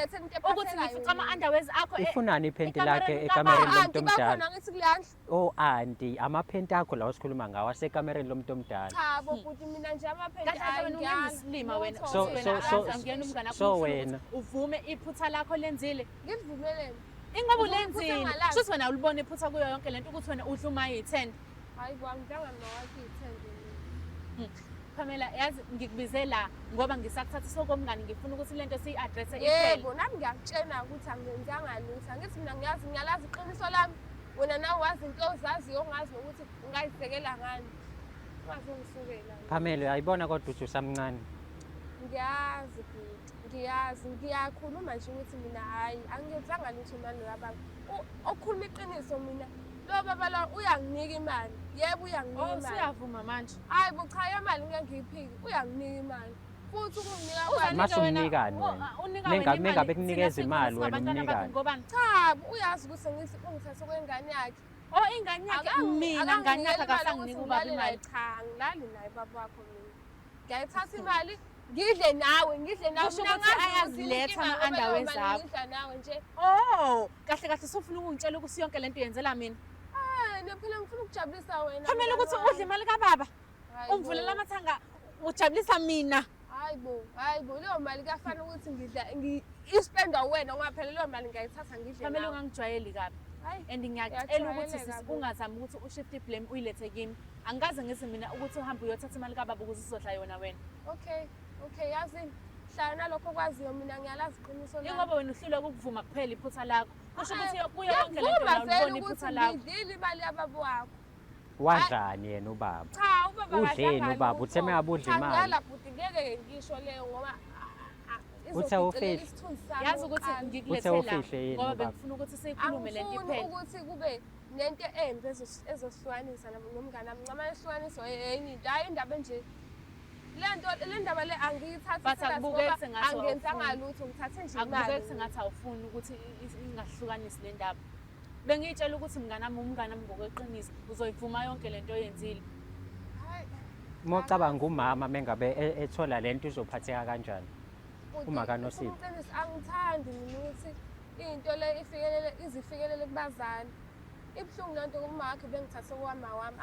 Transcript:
ngiphethe into ukuthi ngifica ama-underwears akho Ifunani iphenti lakhe ekamereni lomuntu omdala? bakhona ngithi kulanhla. Oh auntie, amaphenti akho la osikhuluma ngawo asekamereni lomuntu omdala. Cha bo futhi mina nje amaphenti kahle wena ungengisilima wena angiyena umngane so wena uvume iphutha lakho lenzile ngivumelene. ingoba Uvume iphutha ulenzile ngalanga. shuthi wena ulibona iphutha kuyo yonke lento ukuthi wena udla uma yi-10 Hayi bo angidanga nowathi ithenge mina. Pamela yazi ngikubize la ngoba ngisakuthatha sokomngane ngifuna ukuthi lento siyi-addresse Yebo nami ngiyakutshena ukuthi angenzanga lutho. Angithi mina ngiyalazi iqiniso lami. Wena nawe wazi into ozaziyo ongazi ukuthi ungayisekela ngani. Ungaze ungisukela. Pamela ayibona kodwa uthi usamncane. Ngiyazi futhi. Ngiyazi ngiyakhuluma nje ukuthi mina hayi angenzanga lutho manje lababa. Okhuluma iqiniso mina. Lo baba la uyanginika imali. Yebo uyanginika imali. usuyavuma manje Hayi bo cha imali ngeke ngiyiphiki. Uyanginika imali. Futhi ukunginika imali. Mase umnikani wena? Mengabe kunikeza imali wena umnikani? Cha uyazi ukuthi ungithathe kwengane yakhe. ingane yakhe mina ngane yakhe akasanginika ubaba imali Cha ngilali naye baba wakho mina. Ngiyayithatha imali ngidle nawe Kusho ukuthi ayaziletha ama-underwears akho. ngidla nawe nje. kahle kahle sofuna ukungitshela ukuthi yonke lento yenzela mina Phela ngifuna ukujabulisa wena. Pamela ukuthi udla imali kababa ungivulela amathanga ujabulisa mina Hayi bo leyo mali kuyafana ukuthi ispenda wena ngoba phela leyo mali ngiyayithatha ngidle nawe. Pamela ungangijwayeli kabi and ngiyacela ukuthi ungazami ukuthi ushift i-blame uyilethe kimi angikaze ngithi mina ukuthi uhambe uyothatha imali kababa ukuze uzodla yona wena Okay yazini hlala nalokho kwaziyo mina ngiyalazi iqiniso lami. Ingoba wena uhluleka ukuvuma kuphela iphutha lakho kusho ukuthi kuyo yonke lento ulibona iphutha lakho ngidlile imali yababa wakho. Wadlani yena ubaba? Cha ubaba Udleni ubaba uthe mekabudla imali. Ngala futhi ngeke ngisho leyo ngoba Uthe ufihle. yazi ukuthi ngikulethe la ngoba bengifuna ukuthi siyikhulume lento iphela ukuthi kube nento embi ezohlukanisa nomngane wami ncama ehlukanisa enye into hayi indaba nje le ndaba le angiyithathi angenzanga lutho ngithathe nje imali akubukeki sengathi awufuni ukuthi ingahlukanisi le ndaba bengiyitshela ukuthi umngane wami ngokweqiniso uzoyivuma yonke lento oyenzile Mocabanga umama mengabe ethola lento uzophatheka kanjani? Uma kaNosipho angithandi mina ukuthi into le izifikelele kubazali ibhlungu lento kuma wakhe bengithathe kwama wami